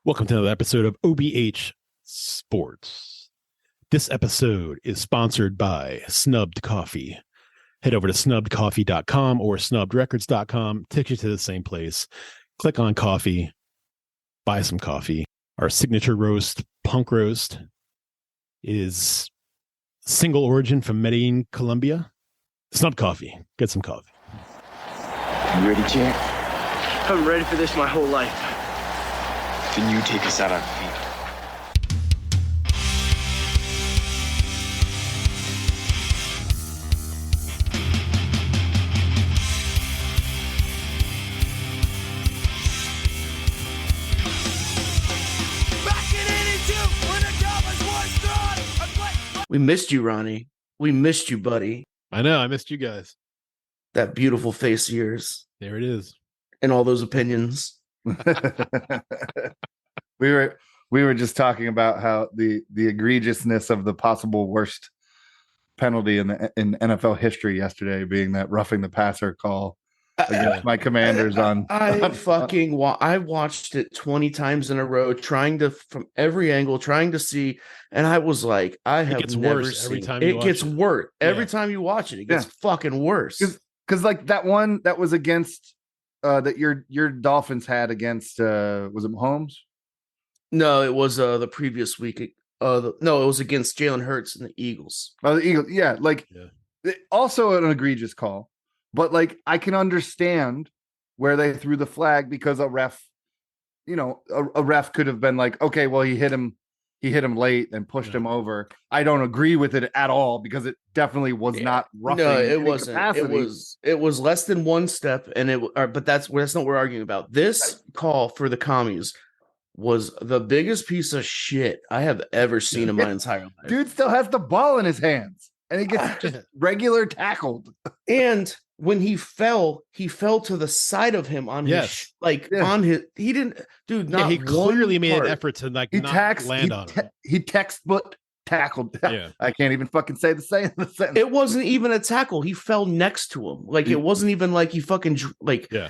Welcome to another episode of OBH Sports. This episode is sponsored by Snubbed Coffee. Head over to snubbedcoffee.com or snubbedrecords.com. Takes you to the same place. Click on coffee. Buy some coffee. Our signature roast, Punk Roast, is single origin from Medellin, Colombia. Snubbed Coffee. Get some coffee. You ready, champ? I'm ready for this my whole life. Then you take us out on feet. We missed you, Ronnie. We missed you, buddy. I know. I missed you guys. That beautiful face of yours There it is. and all those opinions. we were just talking about how the egregiousness of the possible worst penalty in NFL history yesterday being that roughing the passer call against my Commanders I watched it 20 times in a row, trying to from every angle, trying to see, and I was like, it gets worse every time you watch gets it. worse every time you watch it. It gets fucking worse. Because like that one that was against that your Dolphins had against was it Mahomes? No, it was the previous week. It was against Jalen Hurts and the Eagles. Oh, the Eagles, also an egregious call, but like I can understand where they threw the flag because a ref, a ref could have been like, okay, well he hit him late and pushed him over. I don't agree with it at all because it definitely was not roughing. No, it wasn't. Capacity. It was less than one step, and but that's not what we're arguing about. This call for the Commies was the biggest piece of shit I have ever seen in my entire life. Dude still has the ball in his hands, and he gets just regular tackled. And when he fell to the side of him on his on his. He didn't, dude. Not he clearly made an effort to land on him. He textbook tackled. Yeah. I can't even fucking say the sentence. It wasn't even a tackle. He fell next to him. Like it wasn't even like he fucking like. Yeah.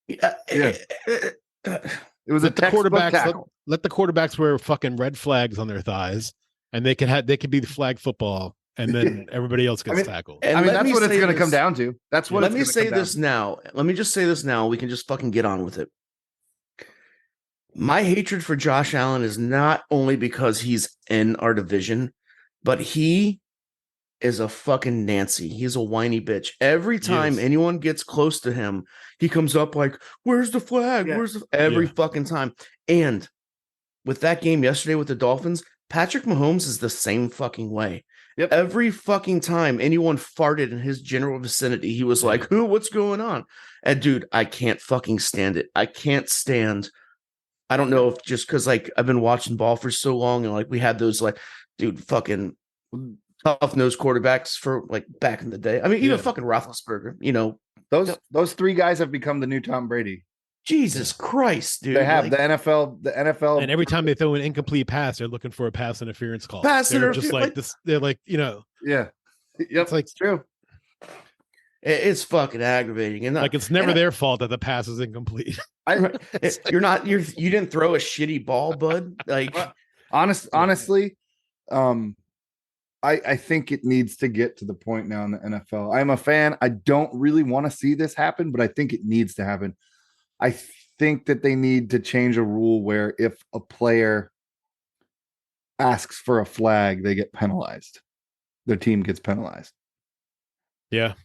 It was let a quarterback tackle. Let the quarterbacks wear fucking red flags on their thighs, and they can be the flag football, and then everybody else gets tackled. I mean, that's what it's going to come down to. That's what. Let me say this now. Let me just say this now. We can just fucking get on with it. My hatred for Josh Allen is not only because he's in our division, but he is a fucking Nancy. He's a whiny bitch. Every time anyone gets close to him, he comes up like, "Where's the flag? Yeah. Where's the every fucking time?" And with that game yesterday with the Dolphins, Patrick Mahomes is the same fucking way. Yep. Every fucking time anyone farted in his general vicinity, he was like, "Who? What's going on?" And dude, I can't fucking stand it. I can't stand. I don't know if just because like I've been watching ball for so long and like we had those like, dude, fucking tough-nosed quarterbacks for like back in the day. I mean, even fucking Roethlisberger, those three guys have become the new Tom Brady. Jesus Christ, dude. They have the NFL, and every time they throw an incomplete pass, they're looking for a pass interference call. They're just like this. They're like, yeah, yep, it's like it's true. It's fucking aggravating, and like it's never their fault that the pass is incomplete. You didn't throw a shitty ball, bud. Like honestly, I think it needs to get to the point now in the NFL. I'm a fan. I don't really want to see this happen, but I think it needs to happen. I think that they need to change a rule where if a player asks for a flag, they get penalized. Their team gets penalized. Yeah.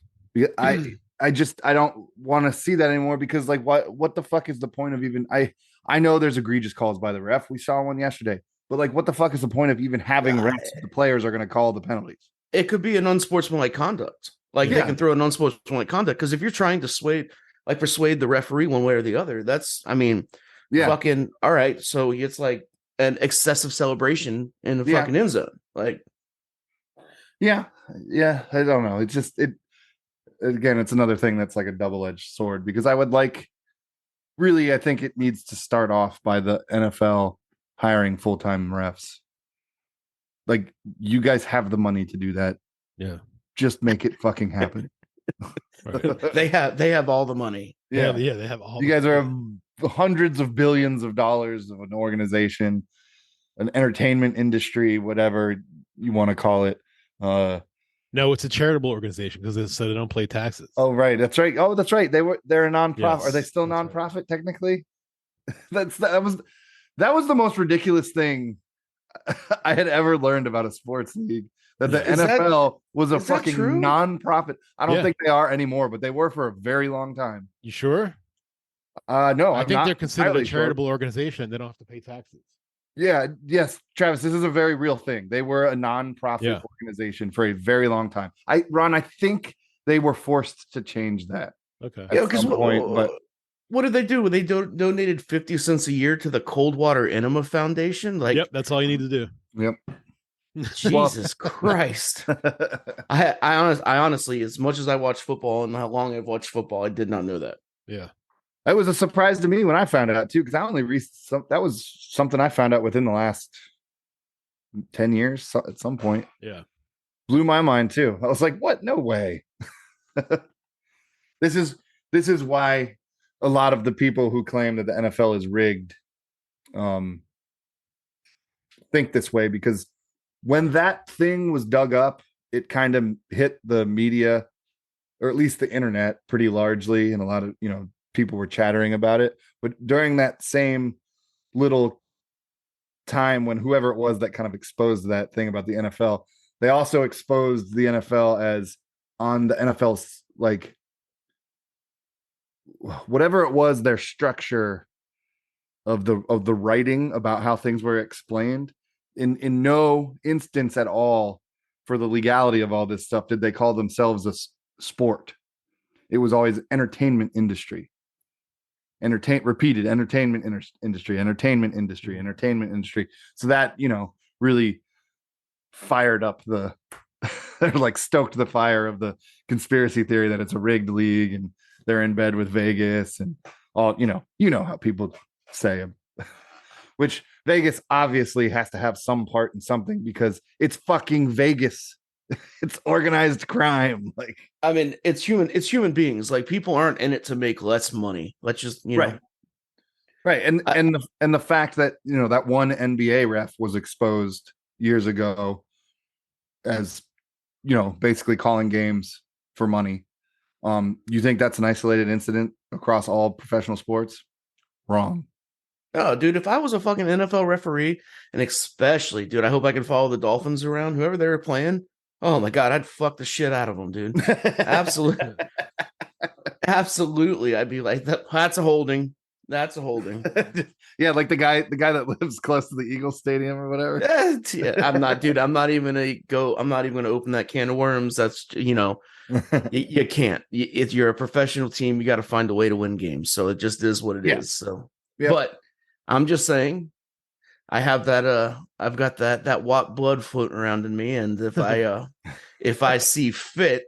I don't want to see that anymore because like what the fuck is the point of even I know there's egregious calls by the ref. We saw one yesterday. But like, what the fuck is the point of even having refs? The players are going to call the penalties. It could be an unsportsmanlike conduct. Like they can throw an unsportsmanlike conduct because if you're trying to persuade the referee one way or the other, fucking all right. So it's like an excessive celebration in the fucking end zone. Like, I don't know. It's just again, it's another thing that's like a double-edged sword because I think it needs to start off by the NFL hiring full-time refs. Like you guys have the money to do that. Yeah. Just make it fucking happen. Right. They have all the money. Yeah, they have all. You guys are hundreds of billions of dollars of an organization, an entertainment industry, whatever you want to call it. No, it's a charitable organization because so they don't pay taxes. Oh, right. That's right. Oh, that's right. They're a nonprofit. Yes, Are they still that's nonprofit right. technically? That was the most ridiculous thing I had ever learned about a sports league. That the NFL was a fucking nonprofit. I don't think they are anymore, but they were for a very long time. You sure? No, I think they're considered a charitable organization. They don't have to pay taxes. Yeah, yes, Travis, this is a very real thing. They were a nonprofit organization for a very long time. Ron, I think they were forced to change that. Okay. Yeah, because what did they do? They donated 50 cents a year to the Coldwater Enema Foundation. Like, yep, that's all you need to do. Yep. Jesus Christ. I honestly, as much as I watch football and how long I've watched football, I did not know that. Yeah. That was a surprise to me when I found it out too, because I only that was something I found out within the last 10 years at some point. Yeah. Blew my mind too. I was like, what? No way. This is why a lot of the people who claim that the NFL is rigged think this way, because when that thing was dug up, it kind of hit the media, or at least the internet, pretty largely, and a lot of people were chattering about it. But during that same little time when whoever it was that kind of exposed that thing about the NFL, they also exposed the NFL as on the NFL's, like, whatever it was, their structure of the writing about how things were explained. In no instance at all for the legality of all this stuff did they call themselves a sport. It was always entertainment industry. Repeated entertainment industry. So that, really fired up like stoked the fire of the conspiracy theory that it's a rigged league and they're in bed with Vegas and all, how people say, which Vegas obviously has to have some part in something because it's fucking Vegas. It's organized crime. Like, I mean, it's human beings. Like, people aren't in it to make less money. Let's just, right. And the fact that, that one NBA ref was exposed years ago as, basically calling games for money. You think that's an isolated incident across all professional sports? Wrong. Oh, dude, if I was a fucking NFL referee, and especially, dude, I hope I can follow the Dolphins around, whoever they were playing. Oh my God, I'd fuck the shit out of them, dude. Absolutely. Absolutely. I'd be like, that's a holding. That's a holding. Yeah, like the guy that lives close to the Eagles Stadium or whatever. Yeah, I'm not even gonna open that can of worms. That's you can't. If you're a professional team, you got to find a way to win games. So it just is what it is. So, but I'm just saying, I have that. I've got that Watt blood floating around in me, and if I see fit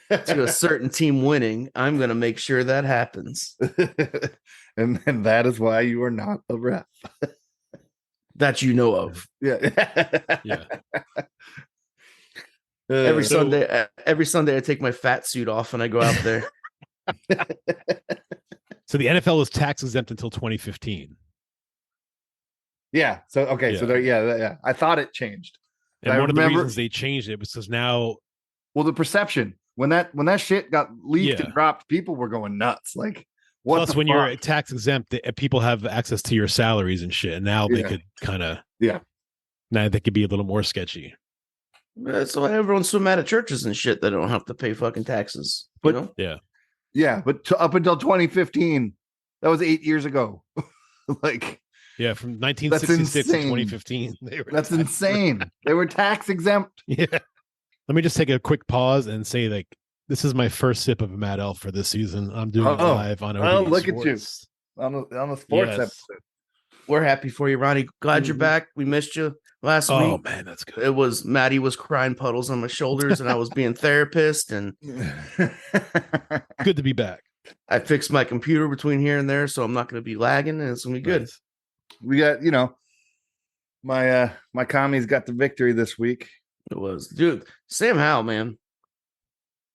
to a certain team winning, I'm gonna make sure that happens. And that is why you are not a ref that you know of. Yeah. Every Sunday, I take my fat suit off and I go out there. So the NFL was tax exempt until 2015. Yeah. So okay. Yeah. So there. Yeah. I thought it changed. And one of the reasons they changed it was because now, well, the perception when that shit got leaked and dropped, people were going nuts. Like, what? Plus, when you're tax exempt, people have access to your salaries and shit. And now they could kind of now they could be a little more sketchy. So everyone's so mad at churches and shit that don't have to pay fucking taxes. But but up until 2015, that was 8 years ago. Like, yeah, from 1966 to 2015, that's insane. They were tax exempt. Yeah. Let me just take a quick pause and say, like, this is my first sip of Mad Elf for this season. I'm doing it live on OBH look Sports. At you on the sports episode. We're happy for you, Ronnie. Glad you're back. We missed you last week. Oh man, that's good. It was Maddie was crying puddles on my shoulders, and I was being therapist. And good to be back. I fixed my computer between here and there, so I'm not going to be lagging, and it's going to be good. Nice. We got, my commies got the victory this week. It was, dude. Sam Howell, man.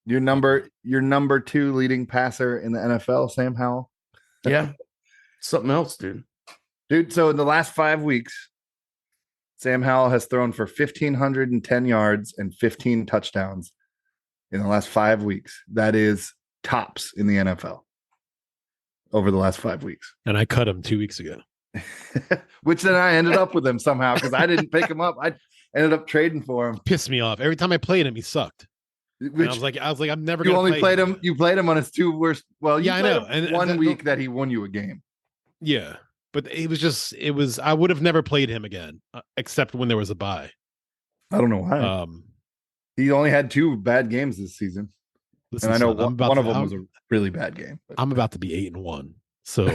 Your number 2 leading passer in the NFL, Sam Howell. Yeah. Something else, dude. Dude, so in the last 5 weeks, Sam Howell has thrown for 1,510 yards and 15 touchdowns in the last 5 weeks. That is tops in the NFL over the last 5 weeks. And I cut him 2 weeks ago. Which then I ended up with him somehow because I didn't pick him up. I ended up trading for him. Pissed me off. Every time I played him, he sucked. And I was like, I'm never you gonna only play played him. You played him on his 2 worst. Well, you I know. And one week that he won you a game. Yeah, but it was. I would have never played him again, except when there was a bye. I don't know why. He only had 2 bad games this season, and I know one of them was a really bad game. But. I'm about to be 8-1. So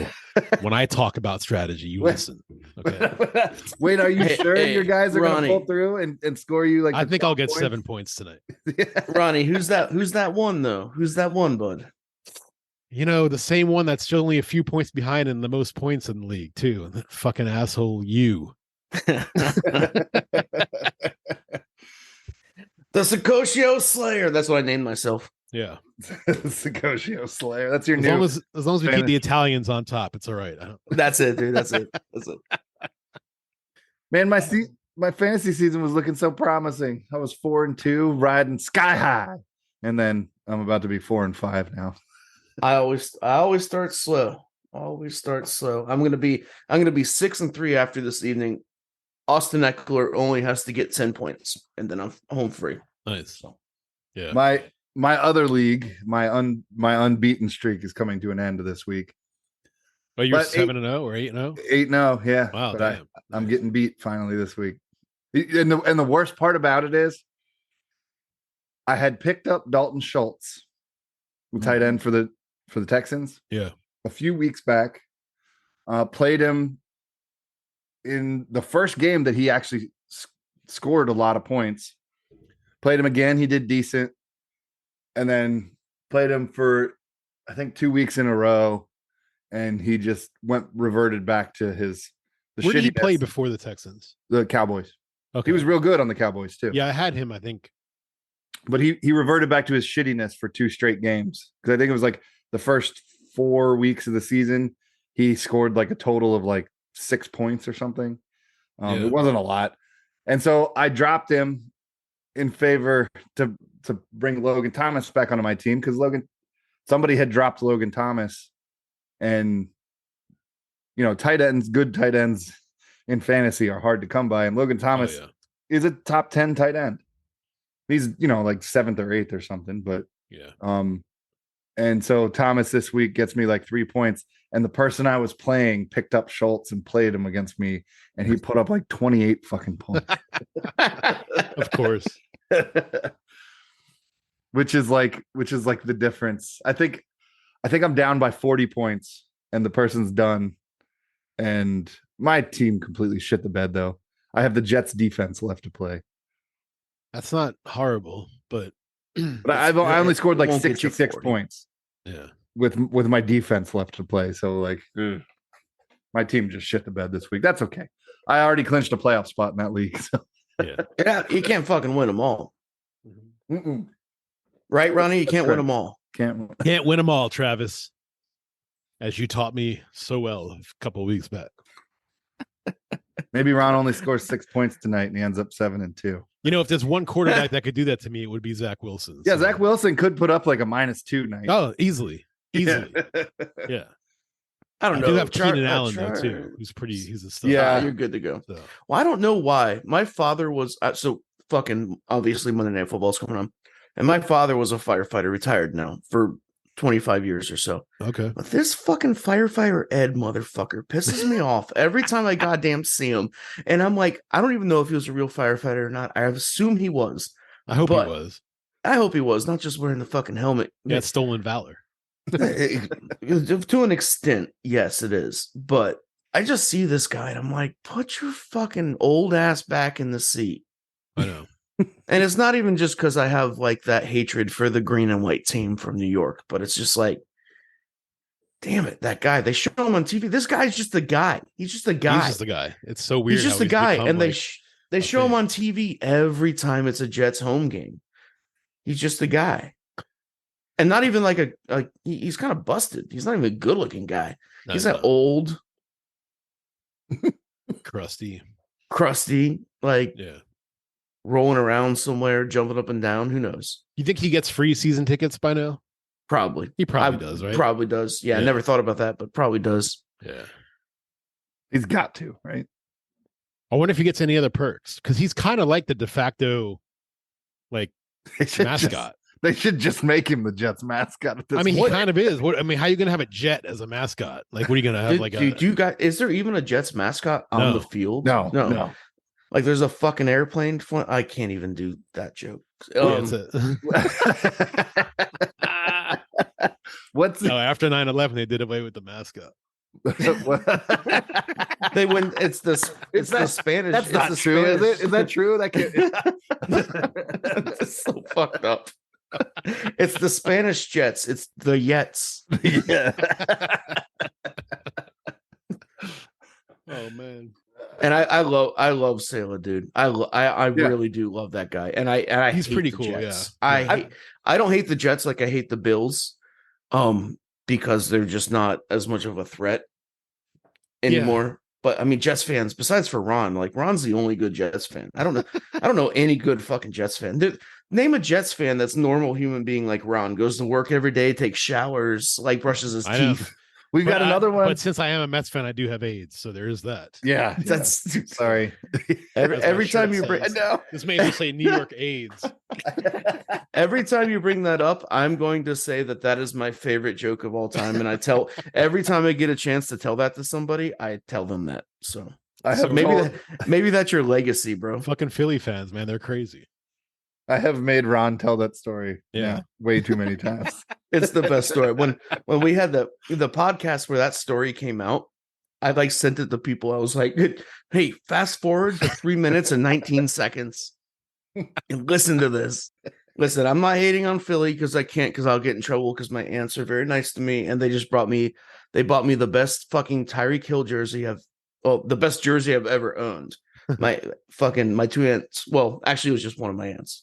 when I talk about strategy, you listen. Okay. Wait, are you sure your guys are going to pull through and score you like? I think I'll get 7 points tonight. Ronnie, who's that one though? Who's that one, bud? The same one that's still only a few points behind in the most points in the league too. That fucking asshole, you. The Sakosio Slayer. That's what I named myself. Yeah. Sakosio Slayer. That's your as long as we keep the Italians on top, it's all right. That's it, dude. That's it. Man, my fantasy season was looking so promising. I was 4-2, riding sky high, and then I'm about to be 4-5 now. I always start slow. I'm gonna be 6-3 after this evening. Austin Eckler only has to get 10 points, and then I'm home free. Nice. So, yeah. My other league, my unbeaten streak is coming to an end this week. Oh, you're 7-0 or 8-0? 8-0, yeah. Wow, but I'm getting beat finally this week. And the worst part about it is I had picked up Dalton Schultz, tight end for the Texans. Yeah. A few weeks back. Played him in the first game that he actually scored a lot of points. Played him again, he did decent. And then played him for, I think, 2 weeks in a row. And he just reverted back to Where did he play before the Texans? The Cowboys. Okay. He was real good on the Cowboys, too. Yeah, I had him, I think. But he reverted back to his shittiness for 2 straight games. Because I think it was like the first 4 weeks of the season, he scored like a total of like 6 points or something. It wasn't a lot. And so I dropped him in favor to bring Logan Thomas back onto my team because somebody had dropped Logan Thomas, and good tight ends in fantasy are hard to come by, and Logan Thomas is a top 10 tight end. He's like 7th or 8th or something, but and so Thomas this week gets me like 3 points, and the person I was playing picked up Schultz and played him against me, and he put up like 28 fucking points. Of course. Which is like the difference. I think I'm down by 40 points and the person's done. And my team completely shit the bed though. I have the Jets defense left to play. That's not horrible, but I only scored like 66 points. Yeah. With my defense left to play. So like my team just shit the bed this week. That's okay. I already clinched a playoff spot in that league. So. Yeah, you can't fucking win them all. Right, Ronnie? You can't win them all. Can't win them all, Travis. As you taught me so well a couple of weeks back. Maybe Ron only scores 6 points tonight and he ends up 7-2. If there's one quarterback that could do that to me, it would be Zach Wilson. Yeah, so. Zach Wilson could put up like a -2 night. Oh, easily. Yeah. I don't know. You have Keenan Allen though too. He's a stud. Yeah, you're good to go. So. Well, I don't know why. My father was so fucking obviously Monday Night Football's coming on, and my father was a firefighter, retired now for 25 years or so. Okay, but this fucking firefighter Ed motherfucker pisses me off every time I goddamn see him, and I'm like, I don't even know if he was a real firefighter or not. I assume he was. I hope he was. I hope he was, not just wearing the fucking helmet. Yeah, it's stolen valor. To an extent, yes, it is. But I just see this guy and I'm like, put your fucking old ass back in the seat. I know. And it's not even just because I have like that hatred for the green and white team from New York, but it's just like, damn it, that guy. They show him on TV. This guy's just the guy. He's just the guy. He's just the guy. It's so weird. He's just the guy. And they show him on TV every time it's a Jets home game. He's just the guy. And not even like he's kind of busted. He's not even a good looking guy. No, He's no. that old, crusty, like yeah. rolling around somewhere, jumping up and down. Who knows? You think he gets free season tickets by now? Probably. He probably does, right? Probably does. Yeah, I never thought about that, but probably does. Yeah. He's got to, right? I wonder if he gets any other perks because he's kind of like the de facto, like mascot. They should just make him the Jets mascot at this point. He kind of is. What I mean, how are you gonna have a Jet as a mascot? Like, what are you gonna have? Is there even a Jets mascot on the field? No. Like, there's a fucking airplane. I can't even do that joke. What's after 9/11, they did away with the mascot. They went. It's the Spanish. That's not true. Is that true? That can't. That's so fucked up. It's the Spanish Jets. It's the Yets. Yeah. Oh man. And I love Salah, dude. I really do love that guy. And I he's hate pretty the cool. Jets. Yeah. I don't hate the Jets like I hate the Bills, because they're just not as much of a threat anymore. Yeah. But I mean, Jets fans, besides for Ron, like Ron's the only good Jets fan. I don't know any good fucking Jets fan. Name a Jets fan that's normal human being like Ron, goes to work every day, takes showers, like brushes his teeth. We've got another one. But since I am a Mets fan, I do have AIDS, so there is that. Yeah, that's sorry. Every time you bring, this made me say New York AIDS. Every time you bring that up, I'm going to say that is my favorite joke of all time, and every time I get a chance to tell that to somebody, I tell them that. So maybe that's your legacy, bro. Fucking Philly fans, man, they're crazy. I have made Ron tell that story. Yeah, way too many times. It's the best story. When we had the podcast where that story came out, I like sent it to people. I was like, "Hey, fast forward to 3 minutes and 19 seconds, and listen to this." Listen, I'm not hating on Philly because I can't, because I'll get in trouble because my aunts are very nice to me, and they bought me the best fucking Tyreek Hill jersey the best jersey I've ever owned. My two aunts. Well, actually, it was just one of my aunts.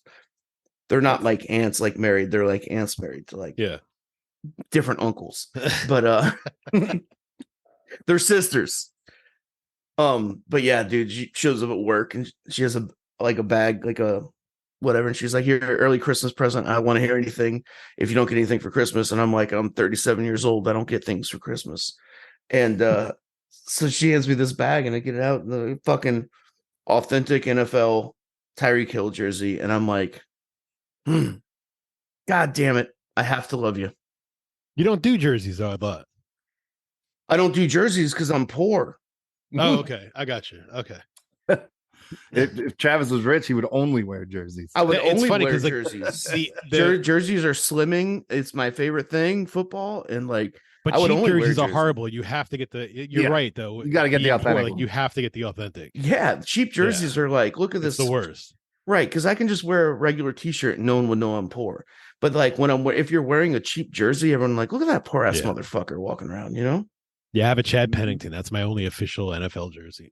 They're not like aunts like married. They're like aunts married to like different uncles, but they're sisters. But yeah, dude, she shows up at work and she has a bag, like a whatever, and she's like, "Here, early Christmas present. I want to hear anything if you don't get anything for Christmas." And I'm like, "I'm 37 years old. I don't get things for Christmas." And so she hands me this bag, and I get it out, the fucking authentic NFL Tyreek Hill jersey, and I'm like, God damn it, I have to love you. You don't do jerseys, though, I thought. I don't do jerseys because I'm poor. Oh, okay. I got you. Okay. If Travis was rich, he would only wear jerseys. I would only wear jerseys. Jerseys are slimming. It's my favorite thing, football, and like. But cheap jerseys are horrible. You have to get you're right, though. You got to get the authentic. You have to get the authentic. Yeah, cheap jerseys are like, look at this. It's the worst. Right, because I can just wear a regular T-shirt and no one would know I'm poor. But like if you're wearing a cheap jersey, everyone like, look at that poor ass motherfucker walking around, you know? Yeah, I have a Chad Pennington. That's my only official NFL jersey.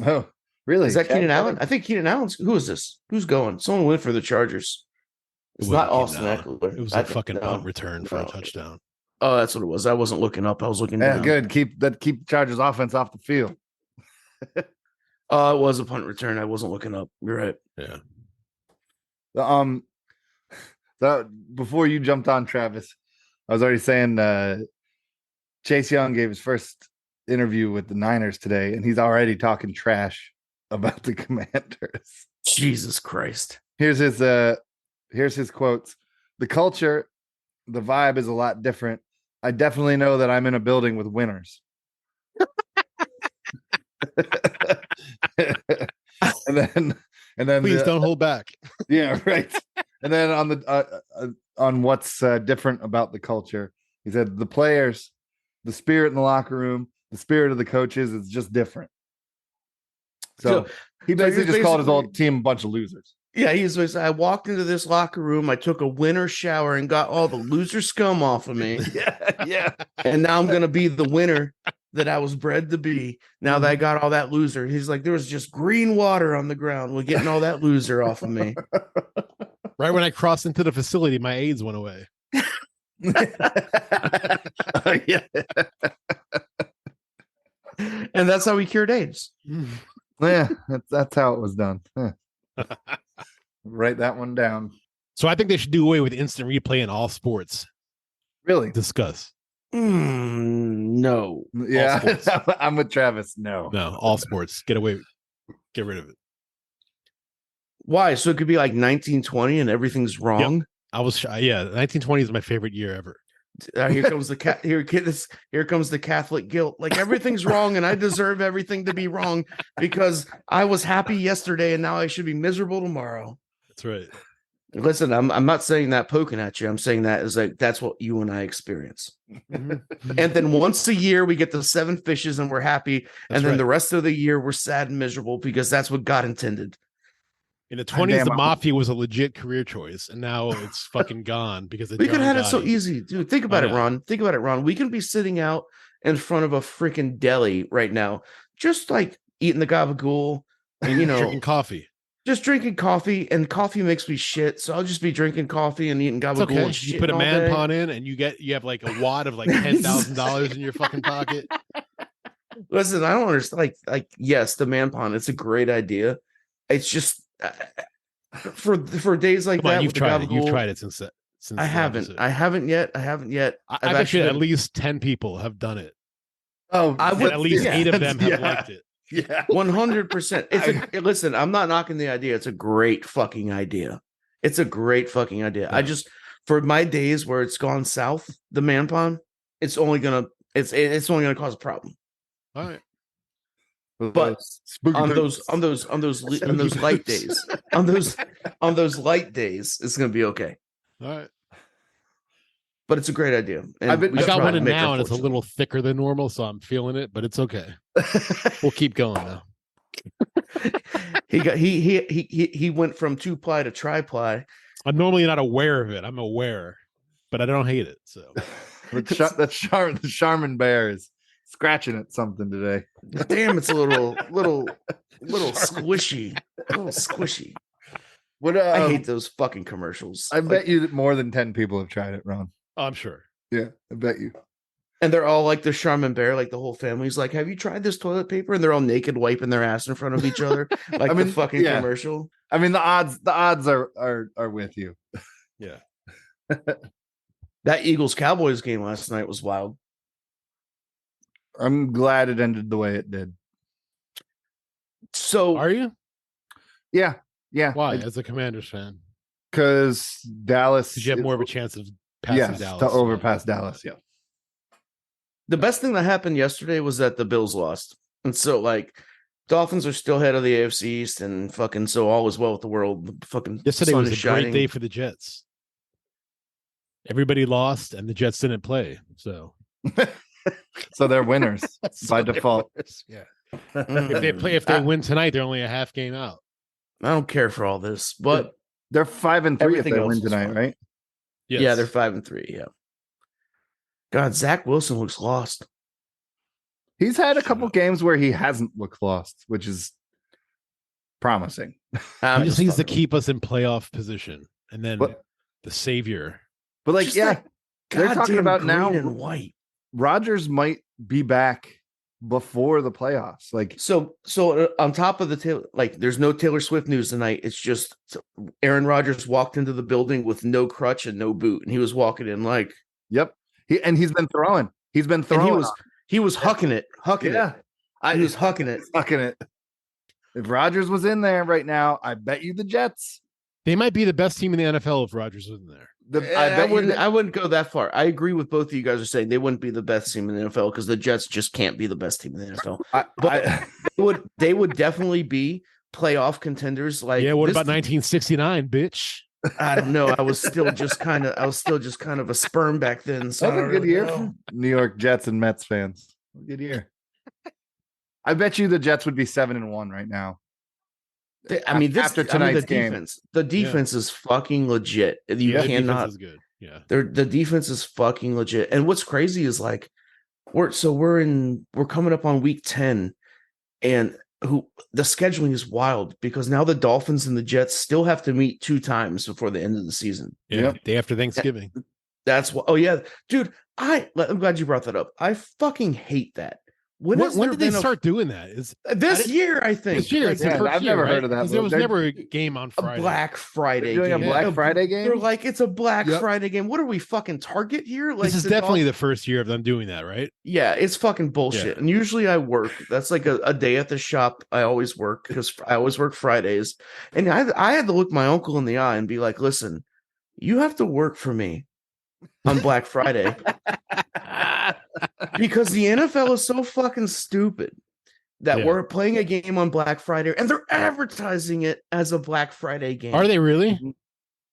Oh, really? Is that Keenan Allen? I think Keenan Allen's. Who is this? Who's going? Someone went for the Chargers. It's not Austin Eckler. It was a fucking punt return for a touchdown. Oh, that's what it was. I wasn't looking up. I was looking down. Good. Keep Chargers offense off the field. It was a punt return. I wasn't looking up. You're right. Yeah. So before you jumped on, Travis, I was already saying Chase Young gave his first interview with the Niners today, and he's already talking trash about the Commanders. Jesus Christ. Here's his quotes. "The culture, the vibe is a lot different. I definitely know that I'm in a building with winners." and then please don't hold back. Yeah, right. And then on what's different about the culture, he said the players, the spirit in the locker room, the spirit of the coaches is just different. So he basically just called his old team a bunch of losers. Yeah, I walked into this locker room, I took a winter shower and got all the loser scum off of me. Yeah. And now I'm gonna be the winner that I was bred to be. Now that I got all that loser. He's like, there was just green water on the ground. We're getting all that loser off of me. Right when I crossed into the facility, my AIDS went away. Yeah. And that's how we cured AIDS. Yeah, that's how it was done. Huh. Write that one down. So I think they should do away with instant replay in all sports. Really? Discuss. No. Yeah, I'm with Travis. No, all sports. Get rid of it. Why? So it could be like 1920 and everything's wrong. Yep. 1920 is my favorite year ever. Here comes the here comes the Catholic guilt. Like everything's wrong, and I deserve everything to be wrong because I was happy yesterday, and now I should be miserable tomorrow. That's right. Listen, I'm not saying that poking at you. I'm saying that is like that's what you and I experience. And then once a year we get the 7 fishes and we're happy, and then the rest of the year we're sad and miserable because that's what God intended. In the 20s, the mafia was a legit career choice, and now it's fucking gone because we could have had it so easy, dude. Think about it, Ron. Think about it, Ron. We can be sitting out in front of a freaking deli right now, just like eating the gabagool, and drinking coffee. Just drinking coffee, and coffee makes me shit. So I'll just be drinking coffee and eating gabagool. Okay. And you put a man pon in, and you have like a wad of like $10,000 in your fucking pocket. Listen, I don't understand. Like yes, the man pon. It's a great idea. It's just for days like that. You've tried it. You've tried it since I haven't. I haven't yet. I bet you at least 10 people have done it. Oh, I would at least 8 of them have liked it. Yeah, 100%. Listen, I'm not knocking the idea. It's a great fucking idea. It's a great fucking idea. Yeah. I just for my days where it's gone south, the man pond, it's only gonna cause a problem. All right. But on those light days, on those light days, it's gonna be okay. All right. But it's a great idea. And I got one in now, and it's a little thicker than normal, so I'm feeling it. But it's okay. We'll keep going now. He went from 2-ply to tri-ply. I'm normally not aware of it. I'm aware, but I don't hate it. So the Charmin bear is scratching at something today. Damn, it's a little squishy. A little squishy. I hate those fucking commercials. I bet you that more than 10 people have tried it, Ron. Oh, I'm sure. Yeah, I bet you. And they're all like the Charmin bear, like the whole family's like, "Have you tried this toilet paper?" And they're all naked, wiping their ass in front of each other, like the fucking commercial. I mean, the odds are with you. Yeah. That Eagles Cowboys game last night was wild. I'm glad it ended the way it did. So, are you? Yeah. Why, as a Commanders fan? Because Dallas. Because you have more of a chance of passing Dallas. To overpass Dallas. Yeah. The best thing that happened yesterday was that the Bills lost. And so, like, Dolphins are still head of the AFC East, and fucking so all is well with the world. The fucking yesterday was a great day for the Jets. Everybody lost, and the Jets didn't play. So they're winners by default. Yeah. If they win tonight, they're only a half game out. I don't care for all this, but they're 5-3 if they win tonight, right? Yes. Yeah, they're 5-3. Yeah. God, Zach Wilson looks lost. He's had a couple games where he hasn't looked lost, which is promising. He just needs to keep us in playoff position, and then the savior. But like, yeah, they're talking about now. And white. Rodgers might be back before the playoffs. Like, so on top of there's no Taylor Swift news tonight. It's just Aaron Rodgers walked into the building with no crutch and no boot, and he was walking in like, yep. He's been throwing. He's been throwing. He was hucking it. Yeah. He was hucking it. Hucking it. If Rodgers was in there right now, I bet you the Jets. They might be the best team in the NFL if Rodgers was in there. I wouldn't go that far. I agree with both of you guys are saying they wouldn't be the best team in the NFL because the Jets just can't be the best team in the NFL. But they would definitely be playoff contenders. Like, yeah, what about 1969, bitch? I don't know. I was still just kind of a sperm back then. So that was a good year for New York Jets and Mets fans. Good year. I bet you the Jets would be 7-1 right now. After tonight's game, the defense is fucking legit. You cannot. Is good. Yeah, the defense is fucking legit. And what's crazy is like we're coming up on week 10, and who the scheduling is wild because now the Dolphins and the Jets still have to meet 2 times before the end of the season. Yeah, day after Thanksgiving. That's what. Oh yeah, dude. I'm glad you brought that up. I fucking hate that. When did they start doing that? This year, I think. This year, it's the first I've year, never right? heard of that. Because there was never a game on Friday. A Black Friday doing game. a Black Friday game? They're like, it's a Black Friday game. What are we, fucking Target here? Like, this is definitely the first year of them doing that, right? Yeah, it's fucking bullshit. Yeah. And usually I work. That's like a day at the shop. I always work because I always work Fridays. And I had to look my uncle in the eye and be like, listen, you have to work for me on Black Friday. Because the NFL is so fucking stupid that we're playing a game on Black Friday and they're advertising it as a Black Friday game. Are they really?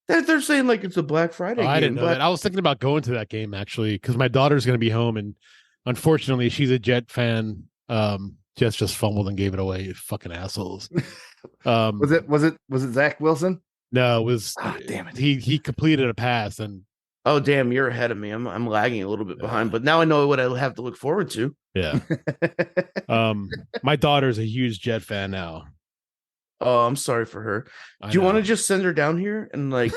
They're saying like it's a Black Friday game. I didn't know that. I was thinking about going to that game actually because my daughter's going to be home and unfortunately she's a Jet fan. Jets just fumbled and gave it away. You fucking assholes. Was it Zach Wilson? No, it was. Damn it. He completed a pass and. Oh damn! You're ahead of me. I'm lagging a little bit behind, but now I know what I have to look forward to. Yeah. My daughter's a huge Jet fan now. Oh, I'm sorry for her. Do you want to just send her down here and like?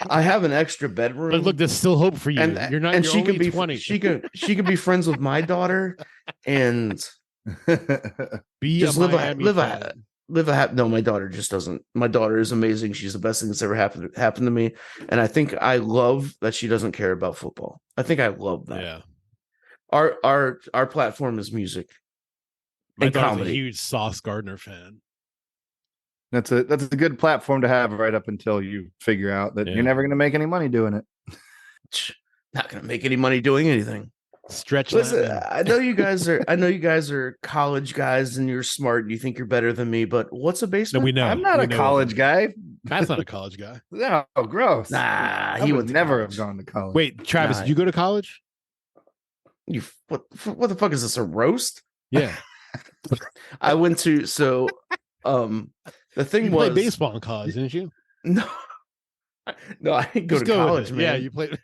I have an extra bedroom. But look, there's still hope for you. And, You're not. And you're she only can be 20. She can be friends with my daughter and be just a Miami fan. No, my daughter just doesn't. My daughter is amazing. She's the best thing that's ever happened to me. And I think I love that she doesn't care about football. I think I love that. Yeah. Our platform is music. My and daughter's comedy. a huge Sauce Gardner fan. That's a good platform to have right up until you figure out that you're never going to make any money doing it. Not going to make any money doing anything. Stretch. Listen, I know you guys are college guys and you're smart and you think you're better than me, but what's a basement? No, we know. I'm not a college guy. Matt's not a college guy. No, gross. Nah, he would never have gone to college. Wait, Travis, did you go to college? What the fuck is this, a roast? Yeah. I went to the thing you was played baseball in college, didn't you? No, I didn't go to college, man. Yeah, you played.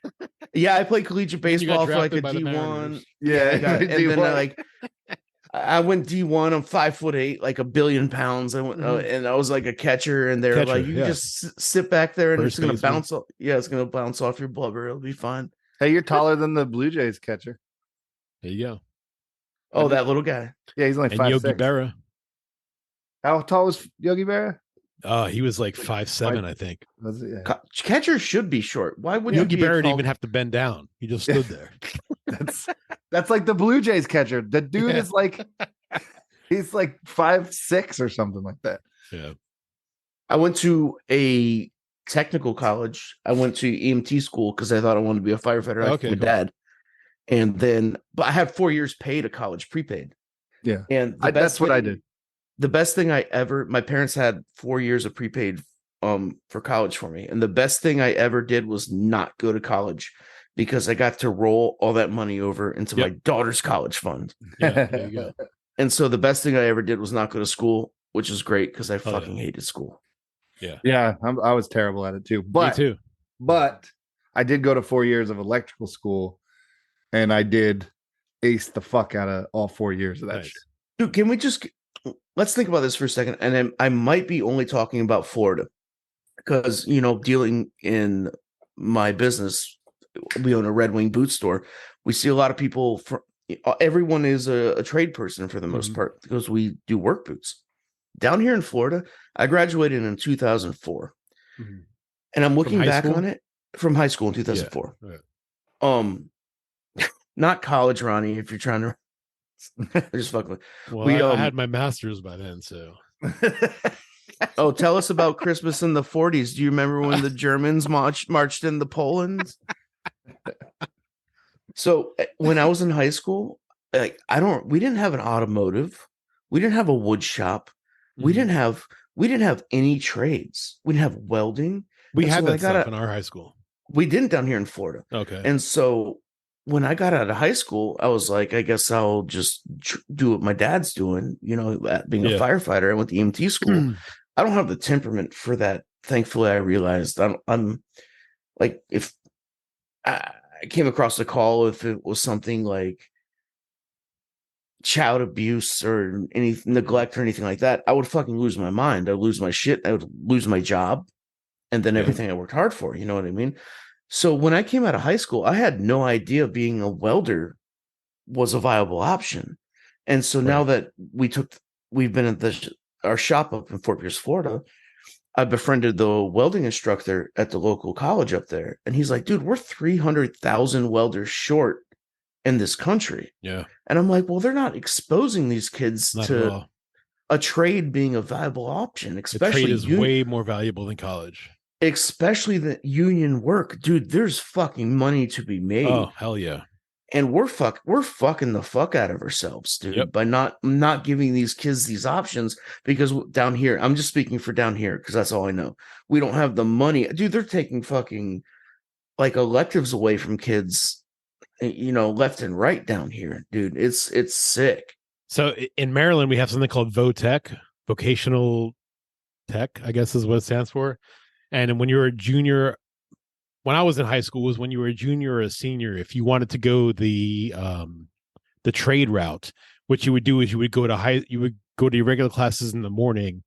Yeah, I played collegiate baseball for like a drafted by the D1. Mariners. Yeah, and D1. then I went D1. I'm 5'8", like 1 billion pounds. I went and I was like a catcher, and they're like, you just sit back there and First it's gonna baseman. bounce off. Yeah, it's gonna bounce off your blubber. It'll be fine. Hey, you're taller than the Blue Jays catcher. There you go. Oh, that little guy. Yeah, he's only And 5'6". Yogi Berra. How tall was Yogi Berra? He was like 5'7", I think. Was it? Yeah. Catcher should be short. Why would Yogi you be Berra didn't even have to bend down. He just stood there. That's like the Blue Jays catcher. The dude is like he's like 5'6" or something like that. Yeah. I went to a technical college. I went to EMT school because I thought I wanted to be a firefighter. Okay, my dad. And then, but I had 4 years paid of college, prepaid. Yeah. And that's what I did. The best thing my parents had 4 years of prepaid for college for me. And the best thing I ever did was not go to college because I got to roll all that money over into my daughter's college fund. Yeah, there you go. And so the best thing I ever did was not go to school, which is great because I fucking hated school. Yeah, I was terrible at it too. But, Me too. But I did go to 4 years of electrical school, and I did ace the fuck out of all 4 years of that Nice. shit. Dude, can we just let's think about this for a second? And then I might be only talking about Florida because dealing in my business, we own a Red Wing boot store. We see a lot of people everyone is a trade person for the most part because we do work boots. Down here in Florida, I graduated in 2004. And I'm looking back on it from high school in 2004. Yeah. Not college, Ronnie, if you're trying to just fuck with. Well, I had my master's by then, so. Oh, tell us about Christmas in the 40s. Do you remember when the Germans marched into Poland? So when I was in high school, we didn't have an automotive. We didn't have a wood shop. We didn't have any trades. We didn't have welding. We had that stuff in our high school. We didn't down here in Florida. Okay. And so when I got out of high school, I was like, I guess I'll just do what my dad's doing, being a firefighter. I went to EMT school. I don't have the temperament for that. Thankfully, I realized I'm like, if I came across a call, if it was something like child abuse or any neglect or anything like that, I would fucking lose my mind. I would lose my shit. I would lose my job, and then everything I worked hard for. You know what I mean? So when I came out of high school, I had no idea being a welder was a viable option. And so now that we've been at our shop up in Fort Pierce, Florida, I befriended the welding instructor at the local college up there. And he's like, dude, we're 300,000 welders short in this country. Yeah. And I'm like, well, they're not exposing these kids Not at to all. a trade being a viable option, especially the trade is way more valuable than college. Especially the union work. Dude, there's fucking money to be made. Oh, hell yeah. And we're fucking the fuck out of ourselves, dude, by not giving these kids these options, because down here, I'm just speaking for down here because that's all I know. We don't have the money, dude. They're taking fucking like electives away from kids, left and right down here, dude. It's sick. So in Maryland, we have something called VOTech, vocational tech, I guess is what it stands for. And when you're a junior, when I was in high school, was when you were a junior or a senior, if you wanted to go the trade route, what you would do is you would go to your regular classes in the morning,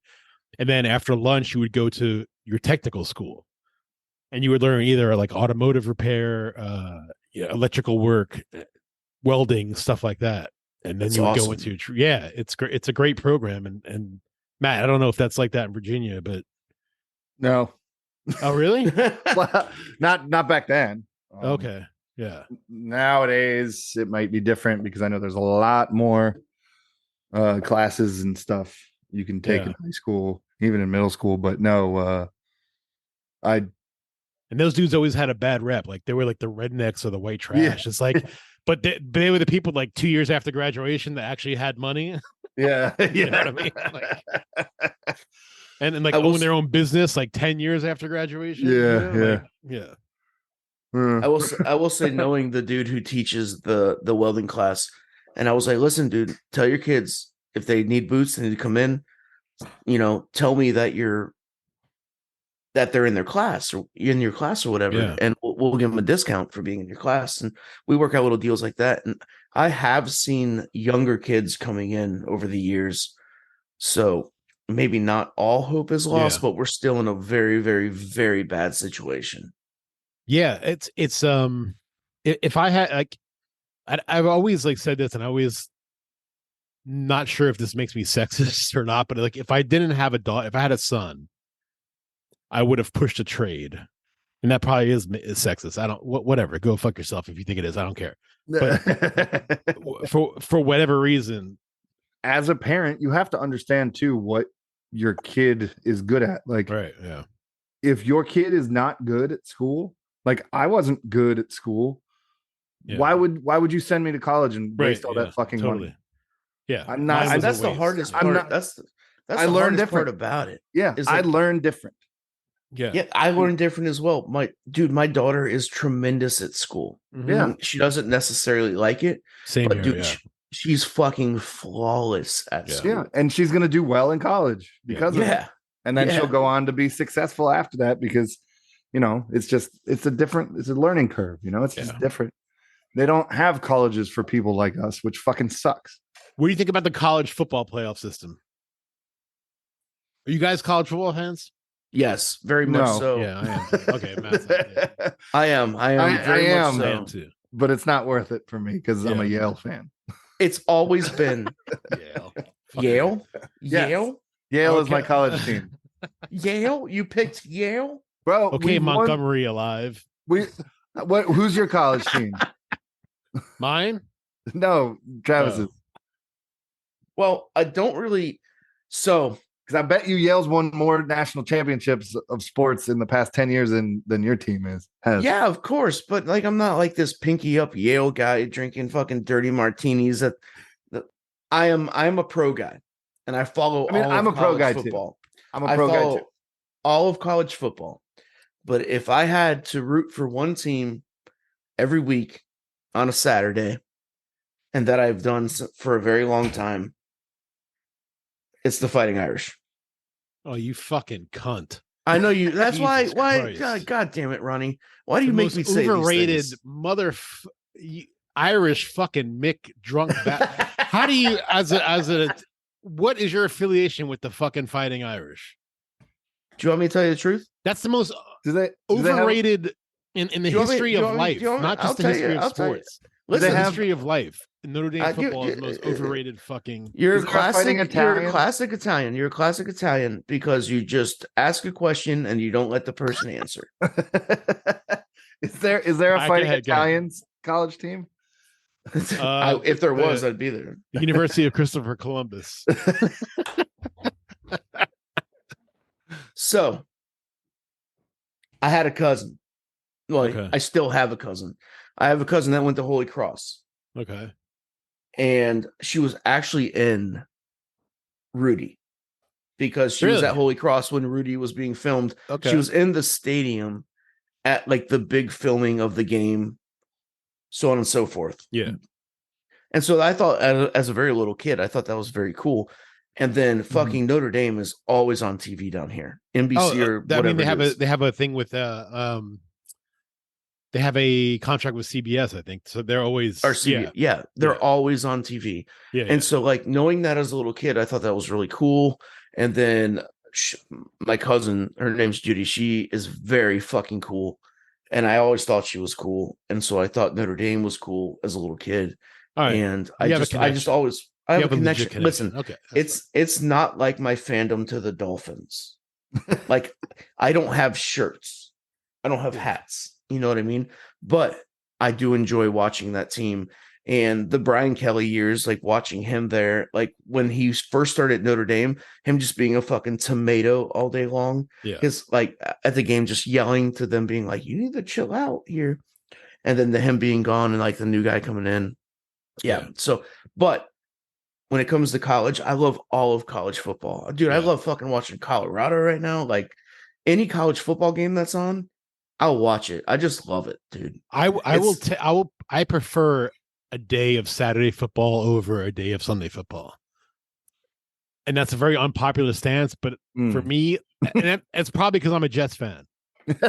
and then after lunch you would go to your technical school, and you would learn either like automotive repair, electrical work, welding, stuff like that. And then That's you would awesome. go into it's great. It's a great program. And Matt, I don't know if that's like that in Virginia, but No. oh really? Well, not back then. Okay. Yeah. Nowadays it might be different because I know there's a lot more classes and stuff you can take in high school, even in middle school. But no, and those dudes always had a bad rep. Like they were like the rednecks or the white trash. Yeah. It's like, but they were the people like 2 years after graduation that actually had money. Yeah. You know what I mean? Like, and like own their own business like 10 years after graduation. Yeah. I will say, knowing the dude who teaches the welding class, and I was like, listen, dude, tell your kids if they need boots, they need to come in, tell me that they're in their class or in your class or whatever, and we'll give them a discount for being in your class. And we work out little deals like that. And I have seen younger kids coming in over the years, so maybe not all hope is lost, but we're still in a very, very, very bad situation. Yeah, it's if I had like, I've always like said this, and I always not sure if this makes me sexist or not, but like if I didn't have a daughter, if I had a son, I would have pushed a trade, and that probably is sexist. I don't whatever. Go fuck yourself if you think it is. I don't care. But for whatever reason, as a parent, you have to understand too what your kid is good at. Like, if your kid is not good at school, like I wasn't good at school, why would you send me to college and waste all that fucking money? Yeah, I'm not. That's the hardest part. I'm not, that's I the learned hardest part different about it. Yeah, I learned different. Yeah, I learned different as well. My daughter is tremendous at school. Mm-hmm. Yeah, she doesn't necessarily like it. Same but here, dude, she's fucking flawless at school. Yeah, and she's gonna do well in college because of it. And then she'll go on to be successful after that because, it's a learning curve. It's just different. They don't have colleges for people like us, which fucking sucks. What do you think about the college football playoff system? Are you guys college football fans? Yes, very much so. Yeah, I am. Okay, Matt's I am. I am too. But it's not worth it for me because I'm a Yale fan. It's always been Yale. Yes. Yale is my college team. Yale? You picked Yale? Bro, okay, Montgomery alive. Who's your college team? Mine? No, Travis's. Well, I don't really. So, because I bet you Yale's won more national championships of sports in the past 10 years than your team has. Yeah, of course. But like, I'm not like this pinky up Yale guy drinking fucking dirty martinis. I'm a pro guy, and I follow. I'm a pro guy football. Too. I'm a pro guy too. All of college football. But if I had to root for one team every week on a Saturday, and that I've done for a very long time, it's the Fighting Irish. Oh, you fucking cunt! I know you. That's Jesus why. Christ. God damn it, Ronnie! Why do you make me say overrated these Irish fucking Mick drunk How do you, what is your affiliation with the fucking Fighting Irish? Do you want me to tell you the truth? That's the most do they overrated in the history of life, not just the history of sports. Listen, the history of life. Notre Dame football is the most overrated fucking. You're Is a there a classic Fighting You're a Italian? classic Italian. You're a classic Italian because you just ask a question and you don't let the person answer. Is there a Fighting go ahead. Italians college team? If there was, I'd be there. The University of Christopher Columbus. So, I had a cousin. Well, Okay. I still have a cousin. I have a cousin that went to Holy Cross, Okay. and she was actually in Rudy because she was Really? at Holy Cross when Rudy was being filmed. Okay. She was in the stadium at like the big filming of the game, so on and so forth. Yeah. And so I thought, as a very little kid, I thought that was very cool. And then fucking Notre Dame is always on TV down here, NBC or whatever. I mean, they have a thing with they have a contract with CBS, I think. So they're always they're always on TV. Yeah. And so, like, knowing that as a little kid, I thought that was really cool. And then my cousin, her name's Judy. She is very fucking cool, and I always thought she was cool. And so I thought Notre Dame was cool as a little kid. All right. And I have a connection. Listen, okay, it's not like my fandom to the Dolphins. Like, I don't have shirts, I don't have hats. You know what I mean? But I do enjoy watching that team. And the Brian Kelly years, like watching him there, like when he first started at Notre Dame, him just being a fucking tomato all day long. Yeah. His like at the game, just yelling to them, being like, "You need to chill out here." And then him being gone and like the new guy coming in. Yeah. So, but when it comes to college, I love all of college football. Dude, I love fucking watching Colorado right now. Like any college football game that's on, I'll watch it. I just love it, dude. I prefer a day of Saturday football over a day of Sunday football. And that's a very unpopular stance, but for me, and it's probably because I'm a Jets fan. I'm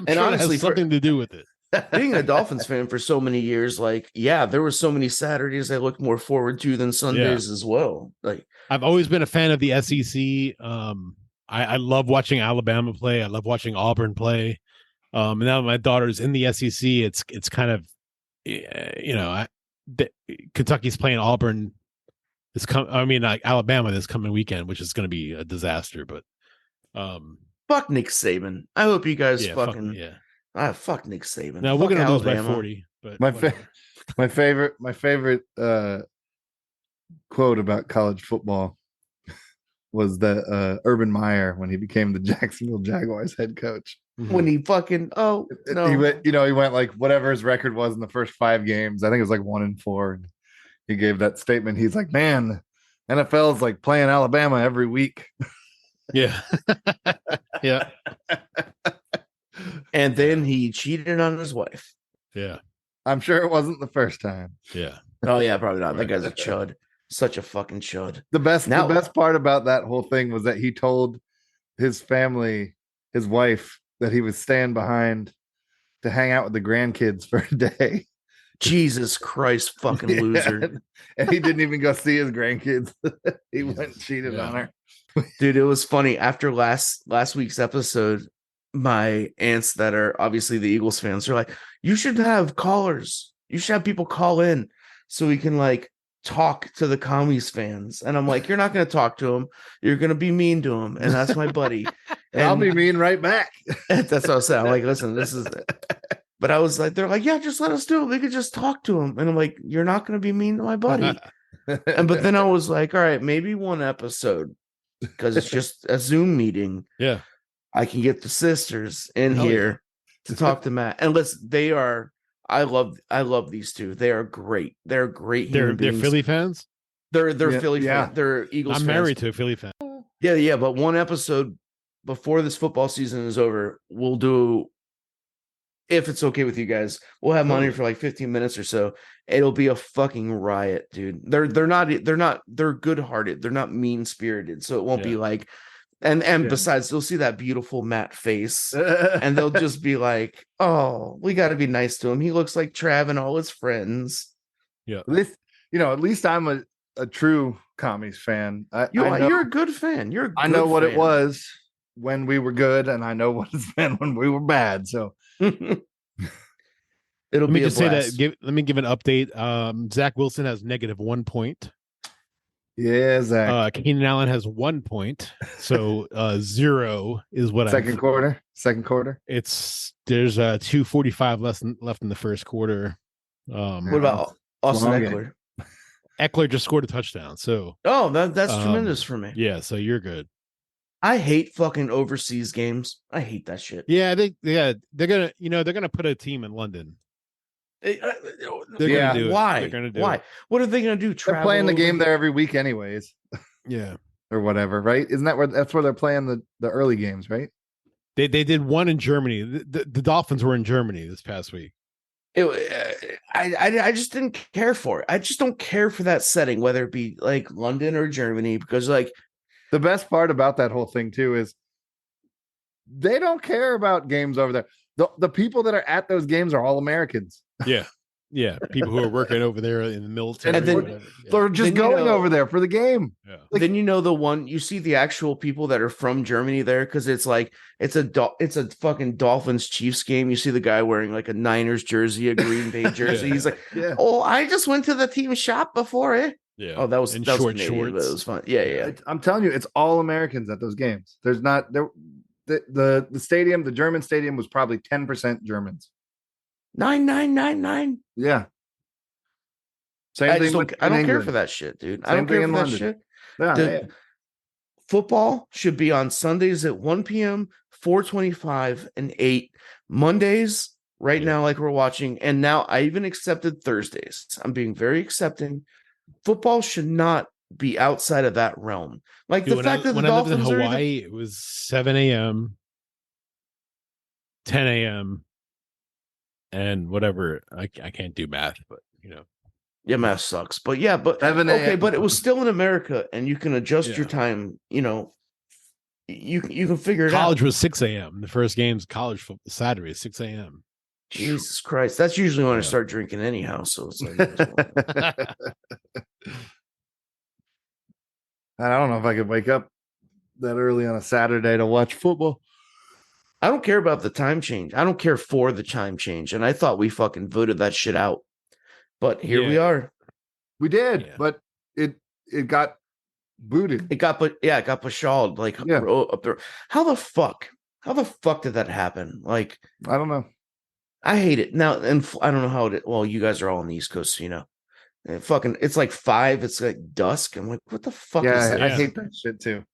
sure honestly, it has something to do with it. Being a Dolphins fan for so many years, like, there were so many Saturdays I look more forward to than Sundays as well. Like, I've always been a fan of the SEC. I love watching Alabama play. I love watching Auburn play. And now my daughter's in the SEC. It's kind of, Kentucky's playing Auburn. Alabama this coming weekend, which is going to be a disaster. But fuck Nick Saban. I hope you guys fuck Nick Saban. No, we're going to lose by 40. But my favorite quote about college football was that Urban Meyer when he became the Jacksonville Jaguars head coach. When he fucking he went like whatever his record was in the first 5 games. I think it was like 1-4. And he gave that statement. He's like, man, NFL's like playing Alabama every week. Yeah. Yeah. And then he cheated on his wife. Yeah. I'm sure it wasn't the first time. Yeah. Oh yeah, probably not. That guy's a chud. Such a fucking chud. The best part about that whole thing was that he told his family, his wife, that he was staying behind to hang out with the grandkids for a day. Jesus Christ, fucking loser. And he didn't even go see his grandkids. He went and cheated on her. Dude, it was funny. After last week's episode, my aunts that are obviously the Eagles fans are like, you should have callers. You should have people call in so we can like talk to the Commies fans. And I'm like, you're not going to talk to them. You're going to be mean to them. And that's my buddy. And I'll be mean right back. That's what I was saying. I'm like, listen, this is it. But I was like, they're like, yeah, just let us do it. We could just talk to him. And I'm like, you're not going to be mean to my buddy. But then I was like, all right, maybe one episode because it's just a Zoom meeting. Yeah. I can get the sisters in here to talk to Matt. And listen, I love these two. They are great. They're great human beings. They're Philly fans? They're Philly fans. They're Eagles fans. I'm married to a Philly fan. Yeah. But one episode before this football season is over, we'll do, if it's okay with you guys, we'll have money for like 15 minutes or so. It'll be a fucking riot, dude. They're good-hearted. They're not mean-spirited. So it won't be like, and besides, they'll see that beautiful Matt face and they'll just be like, oh, we got to be nice to him. He looks like Trav and all his friends. Yeah. At least I'm a true Commies fan. You're a good fan. I know what it was when we were good, and I know what it's been when we were bad. So It'll Let me be just a say blast. that. Let me give an update. Zach Wilson has -1 point. yeah, Zach. Keenan Allen has 1 point. So 0 is what Second quarter. There's 2:45 left in the first quarter. What about Austin long Eckler? Eckler just scored a touchdown. So that's tremendous for me. yeah, so you're good. I hate fucking overseas games. I hate that shit. Yeah, they're gonna put a team in London. They're gonna do it. Why? They're gonna do Why? it. What are they gonna do? They're Travel playing the over game here? there every week, anyways, Yeah, or whatever, right? Isn't that's where they're playing the early games, right? they did one in Germany. The Dolphins were in Germany this past week. I just didn't care for it. I just don't care for that setting, whether it be like London or Germany, because like The best part about that whole thing too is they don't care about games over there. The people that are at those games are all Americans. Yeah, people who are working over there in the military. And then- or whatever. Yeah. They're just Then, going over there for the game. Yeah. then the one you see the actual people that are from Germany there, because it's like it's a fucking Dolphins Chiefs game. You see the guy wearing like a Niners jersey, a Green Bay jersey. Yeah. He's like, Yeah. "Oh, I just went to the team shop before it." Yeah. Oh, that was in that was short Canadian, but shorts. it was fun. Yeah. I'm telling you, it's all Americans at those games. There's not there. The stadium, the German stadium, was probably 10% Germans. 9,999. Yeah. Same I thing. just with don't, I don't care England. for that shit, dude. I Same don't thing care in for that London. shit. Yeah, The- yeah. Football should be on Sundays at 1 p.m., 4:25, and 8. Mondays, right Yeah. now, like we're watching, and now I even accepted Thursdays. I'm being very accepting. Football should not be outside of that realm. Like Dude, the fact that the when I lived in Dolphins are Hawaii, it was 7 a.m., 10 a.m., and whatever. I can't do math, but yeah, math sucks. But yeah, but 7 okay, a.m. but it was still in America, and you can adjust Yeah. your time. You can figure it college out. was 6 a.m. The first game's college football Saturday is 6 a.m. Jesus Christ, that's usually when I Yeah. start drinking anyhow. So it's like, I don't know if I could wake up that early on a Saturday to watch football. I don't care about the time change. I don't care for the time change. And I thought we fucking voted that shit out. But here we Yeah. are. We did, Yeah. but it got booted. It got pashawed like Yeah. up there. How the fuck did that happen? Like, I don't know. I hate it now. And I don't know how it. Well, you guys are all on the East Coast, so it's like 5. It's like dusk. I'm like, what the fuck is Yeah, that? I Yeah. hate that shit too.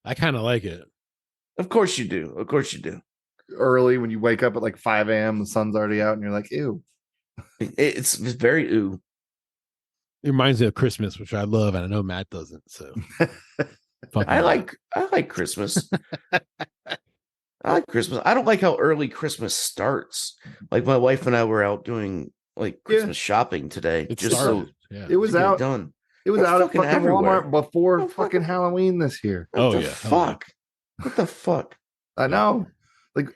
I kind of like it. Of course you do. Of course you do. Early when you wake up at like 5 a.m., the sun's already out, and you're like, ew. It's very ooh. It reminds me of Christmas, which I love, and I know Matt doesn't. So I like Christmas. I like Christmas. I don't like how early Christmas starts. Like my wife and I were out doing like Christmas shopping today. it just started. Yeah. It was to get it out. done. It was It's out at fucking fucking everywhere. Walmart before Oh, fucking Halloween this year. What Oh, the yeah. fuck? What the fuck? I know. Like,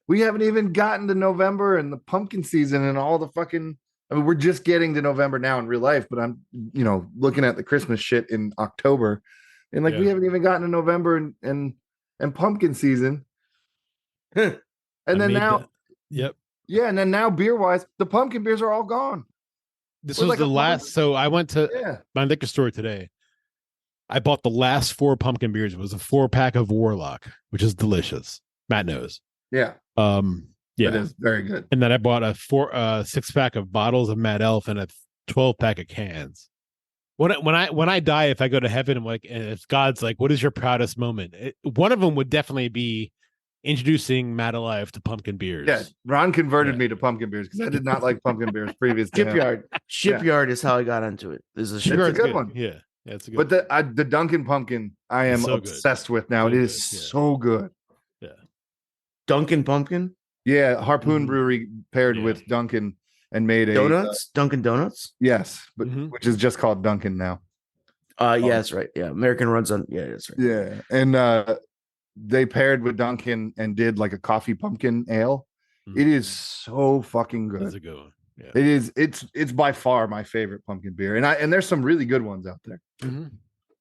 we haven't even gotten to November and the pumpkin season and all the fucking. I mean, we're just getting to November now in real life, but I'm, looking at the Christmas shit in October, and like we Yeah. haven't even gotten to November and pumpkin season. Huh. And I then made now, that- Yep. yeah, and then now beer wise, the pumpkin beers are all gone. This We're was like the a last. month- So I went to Yeah, my liquor store today. I bought the last 4 pumpkin beers. It was a 4-pack of Warlock, which is delicious. Matt knows. yeah, It it is very good. And then I bought a 6-pack of bottles of Mad Elf and a 12-pack of cans. When I die, if I go to heaven, I'm like, and if God's like, what is your proudest moment? One of them would definitely be introducing Mad Alive to pumpkin beers. Yeah, Ron converted Yeah. me to pumpkin beers because I did not like pumpkin beers previous to him. Shipyard is how I got into it. This is a It's shipyard. a good one. Yeah, it's a good. But the Dunkin' Pumpkin, I am It's so good. obsessed with now. So It is good, yeah. so good. Dunkin' Pumpkin Yeah, Harpoon Mhm. Brewery paired Yeah. with Dunkin' and made a donuts. Dunkin' Donuts. yes, but Mhm. which is just called Dunkin' now. Yeah, that's right. Yeah, American runs on. Yeah, that's right. Yeah, and they paired with Dunkin' and did like a coffee pumpkin ale. Mhm. It is so fucking That's good. a good one. Yeah. It is. It's by far my favorite pumpkin beer, and there's some really good ones out there. Mm-hmm.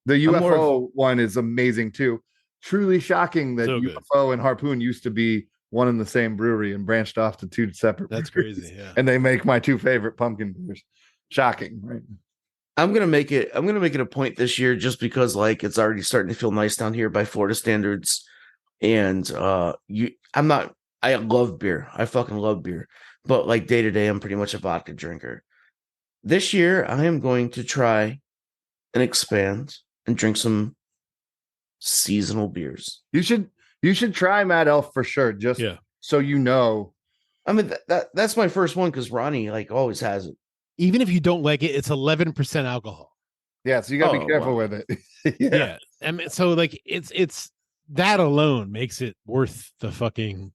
The UFO one is amazing too. Truly shocking that So UFO and Harpoon used to be one in the same brewery and branched off to two separate. That's crazy. Yeah. And they make my two favorite pumpkin beers. Shocking, right? I'm gonna make it a point this year just because like it's already starting to feel nice down here by Florida standards. And I love beer. I fucking love beer. But like day to day, I'm pretty much a vodka drinker. This year, I am going to try and expand and drink some seasonal beers. You should try Mad Elf for sure, just so you know. I mean that's my first one because Ronnie like always has it. Even if you don't like it, it's 11% alcohol. Yeah, so you gotta be careful with it. Yeah. I mean, so like it's that alone makes it worth the fucking.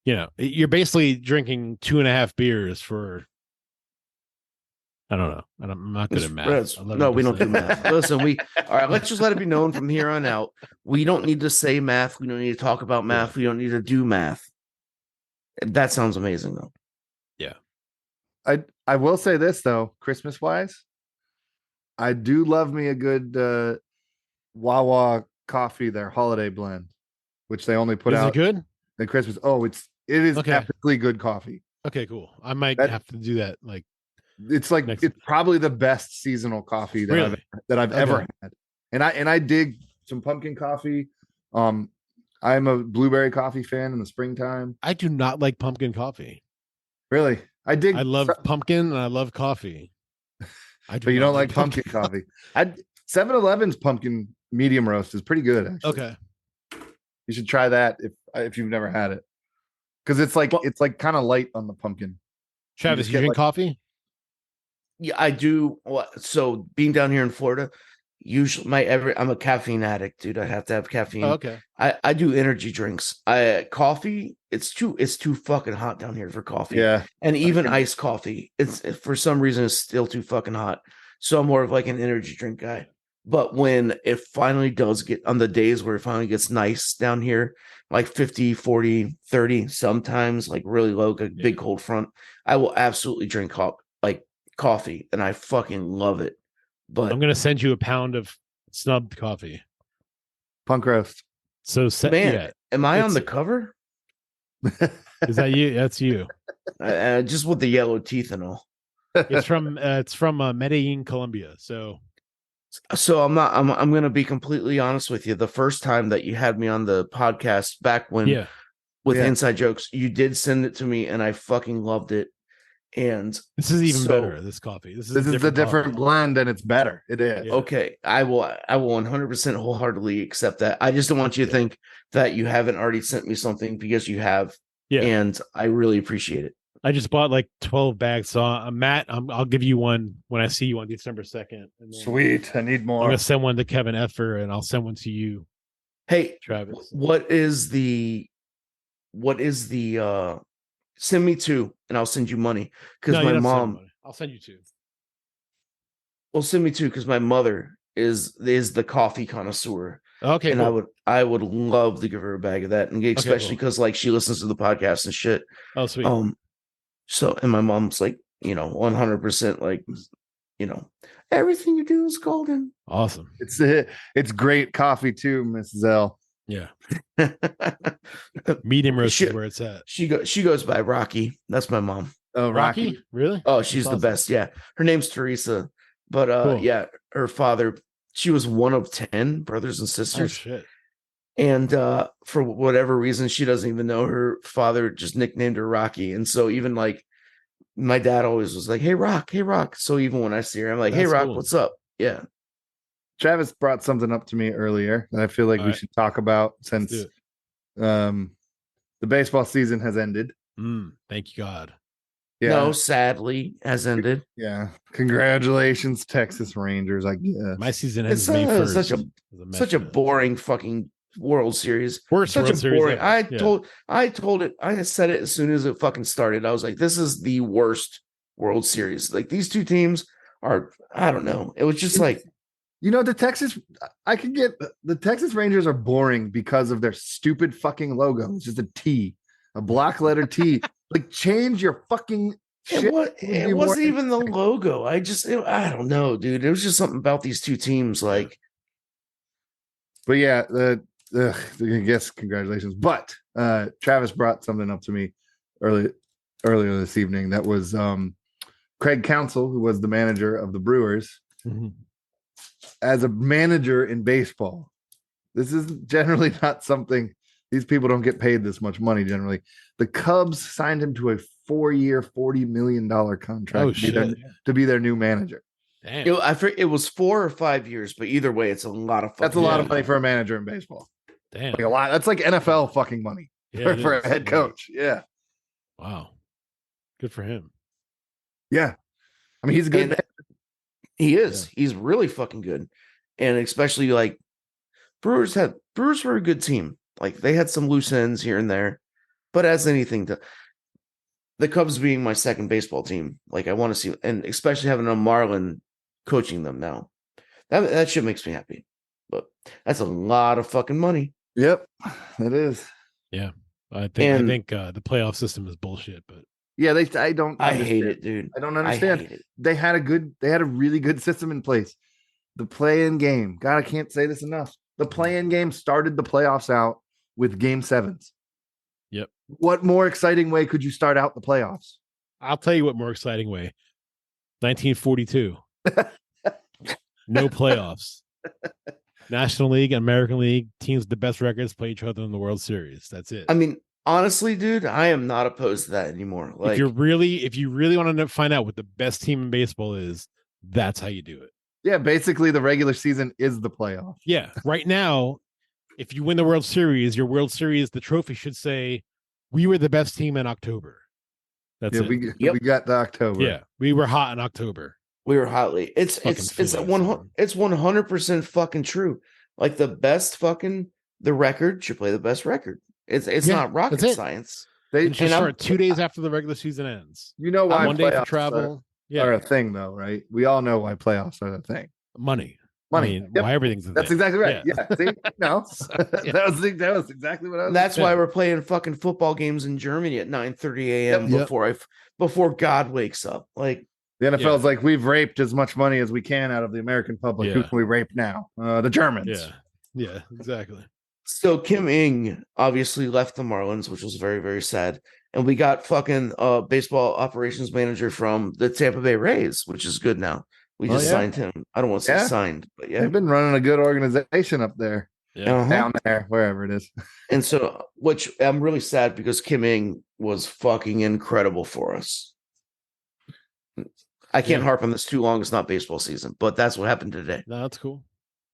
You're basically drinking 2.5 beers for. I don't know. I'm not good at math. No, we don't do math. Listen, all right, let's just let it be known from here on out. We don't need to say math. We don't need to talk about math. We don't need to do math. That sounds amazing, though. Yeah. I will say this, though, Christmas-wise, I do love me a good Wawa coffee, their holiday blend, which they only put out. Is it good? At Christmas. Oh, it is okay. epically good coffee. Okay, cool. I might have to do that. Like, it's probably the best seasonal coffee that I've ever had. And I dig some pumpkin coffee. I'm a blueberry coffee fan in the springtime. I do not like pumpkin coffee. Really? I love pumpkin and I love coffee. But you don't like pumpkin coffee. 7-Eleven's pumpkin medium roast is pretty good, actually. Okay. You should try that if you've never had it. Because it's like kind of light on the pumpkin. Travis, you drink coffee? Yeah, I do. So being down here in Florida, usually I'm a caffeine addict, dude. I have to have caffeine. Oh, okay. I do energy drinks. Coffee, it's too fucking hot down here for coffee. Yeah. And even iced coffee, it's for some reason it's still too fucking hot. So I'm more of like an energy drink guy. But when it finally does get on the days where it finally gets nice down here, like 50, 40, 30, sometimes like really low, big cold front, I will absolutely drink coffee and I fucking love it. But I'm gonna send you a pound of snubbed coffee. Punk roast. So am I on the cover? Is that you? That's you. Just with the yellow teeth and all. It's from Medellin, Colombia. So I'm gonna be completely honest with you. The first time that you had me on the podcast back when Inside Jokes, you did send it to me and I fucking loved it. And this is even better. This coffee. This is the different blend, and it's better. It is. Okay. I will 100% wholeheartedly accept that. I just don't want you to think that you haven't already sent me something, because you have. Yeah. And I really appreciate it. I just bought like 12 bags. So Matt, I'll give you one when I see you on December 2nd. Sweet. I need more. I'm gonna send one to Kevin Effer, and I'll send one to you. Hey, Travis. What is the send me 2 and I'll send you money, because my mom. I'll send you 2. Well, send me 2 because my mother is the coffee connoisseur. Okay, and cool. I would love to give her a bag of that, and especially because like she listens to the podcast and shit. Oh, sweet. So and my mom's like 100% like everything you do is golden. Awesome. It's great coffee too, Mrs. L. Yeah. Medium roast is where it's at. She goes by Rocky. That's my mom. Oh, Rocky? Really? Oh, she's the best. Yeah. Her name's Teresa. But cool. Yeah, her father, she was one of 10 brothers and sisters. Oh, shit. And for whatever reason, she doesn't even know her father just nicknamed her Rocky. And so even like my dad always was like, hey, Rock. So even when I see her, I'm like, hey, Rock, what's up? Yeah. Travis brought something up to me earlier that I feel like we should talk about, since the baseball season has ended. Thank you, God. Yeah. No, sadly, has ended. Yeah. Congratulations, Texas Rangers. I guess my season ends May 1st. Such a boring fucking World Series. Worst World Series boring. I told it. I said it as soon as it fucking started. I was like, this is the worst World Series. Like, these two teams are, I don't know. It was just like, the Texas Rangers are boring because of their stupid fucking logo. It's just a T, a black letter T. Like, change your fucking It wasn't even the logo. I don't know, dude. It was just something about these two teams, like. But yeah, I guess congratulations. But Travis brought something up to me earlier this evening. That was Craig Counsell, who was the manager of the Brewers. Mm-hmm. As a manager in baseball, this is generally not something. These people don't get paid this much money generally. The Cubs signed him to a 4-year, $40 million contract to be their new manager. Damn. It was 4 or 5 years, but either way, it's a lot of fucking That's a lot of money for a manager in baseball. Damn. Like a lot. That's like NFL fucking money for a head coach. Yeah. Wow. Good for him. Yeah. I mean, he's a good man. He is. Yeah. He's really fucking good. And especially like Brewers were a good team. Like they had some loose ends here and there, but as anything, the Cubs being my second baseball team, like I want to see, and especially having a Marlin coaching them now, that shit makes me happy. But that's a lot of fucking money. Yep, it is. Yeah, I think the playoff system is bullshit. But yeah, I hate it, dude. I don't understand. I hate it. They had a really good system in place. The play-in game. God, I can't say this enough. The play-in game started the playoffs out with game 7s. Yep. What more exciting way could you start out the playoffs? I'll tell you what more exciting way. 1942. No playoffs. National League and American League teams with the best records play each other in the World Series. That's it. I mean, honestly, dude, I am not opposed to that anymore. Like, if you really want to find out what the best team in baseball is, that's how you do it. Yeah, basically the regular season is the playoff. Yeah, right now, if you win the World Series, your World Series, the trophy should say, "We were the best team in October." That's it. We got the October. Yeah, we were hot in October. We were hotly. It's 100% fucking true. Like the best fucking the record should play the best record. It's not rocket science. They should start 2 days after the regular season ends. You know why 1 day for travel. Are a thing though, right? We all know why playoffs are a thing. Money. I mean, why everything's That's exactly right. Yeah. See, no, that was exactly what I was. That's why we're playing fucking football games in Germany at 9:30 a.m. before God wakes up. Like the NFL is like, we've raped as much money as we can out of the American public. Who can we rape now? The Germans. Yeah, exactly. So Kim Ng obviously left the Marlins, which was very, very sad. And we got fucking baseball operations manager from the Tampa Bay Rays, which is good now. We just signed him. I don't want to say signed, but yeah. They've been running a good organization up there. Yeah. Down there, wherever it is. And so, which I'm really sad because Kim Ng was fucking incredible for us. I can't harp on this too long. It's not baseball season, but that's what happened today. No, that's cool.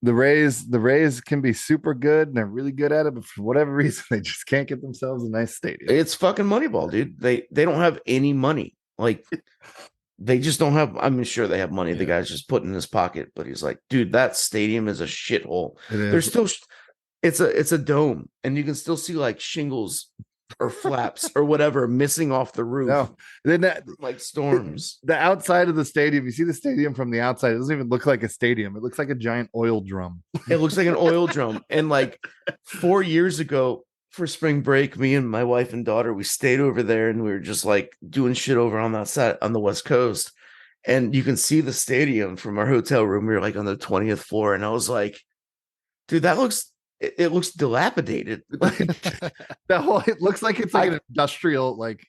The Rays can be super good and they're really good at it, but for whatever reason, they just can't get themselves a nice stadium. It's fucking Moneyball, dude. They don't have any money. Like they just don't have. I'm sure they have money. The guy's just put in his pocket, but he's like, dude, that stadium is a shithole. There's still, it's a dome, and you can still see like shingles or flaps or whatever missing off the roof. No, then that like storms. The outside of the stadium, you see the stadium from the outside. It doesn't even look like a stadium. It looks like a giant oil drum. It looks like an oil drum. And like 4 years ago for spring break, me and my wife and daughter, we stayed over there and we were just like doing shit over on that side on the West Coast. And you can see the stadium from our hotel room. We were like on the 20th floor. And I was like, dude, it looks dilapidated. It looks like it's like an industrial, like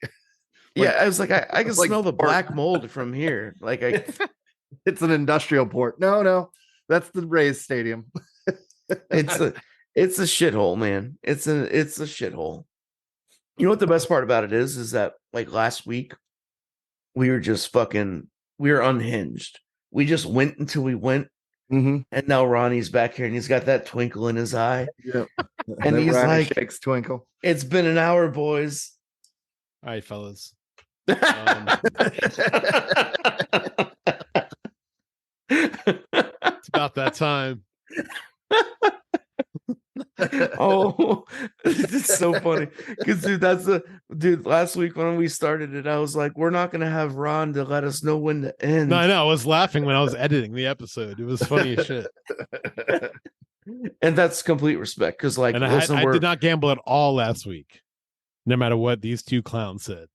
I was like, I can smell the black mold from here. Like it's an industrial port. No, that's the Rays stadium. It's a shithole, man. It's a shithole. You know what the best part about it is that like last week we were unhinged. We just went until we went. Mm-hmm. And now Ronnie's back here and he's got that twinkle in his eye. Yep. And he's Ronnie like, shakes twinkle. It's been an hour, boys. All right, fellas. It's about that time. Oh, it's so funny because dude, last week when we started it, I was like, we're not gonna have Ron to let us know when to end. No, I know. I was laughing when I was editing the episode. It was funny as shit. And that's complete respect because like, and I did not gamble at all last week. no matter what these two clowns said.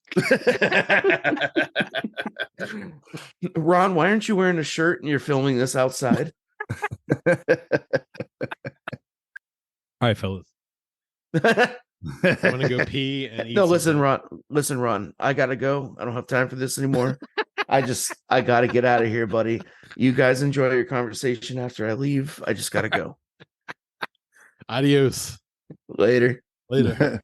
Ron, why aren't you wearing a shirt and you're filming this outside? All right, fellas. I'm gonna go pee and eat. No, listen, Ron. I gotta go. I don't have time for this anymore. I gotta get out of here, buddy. You guys enjoy your conversation after I leave. I just gotta go. Adios. Later. Later.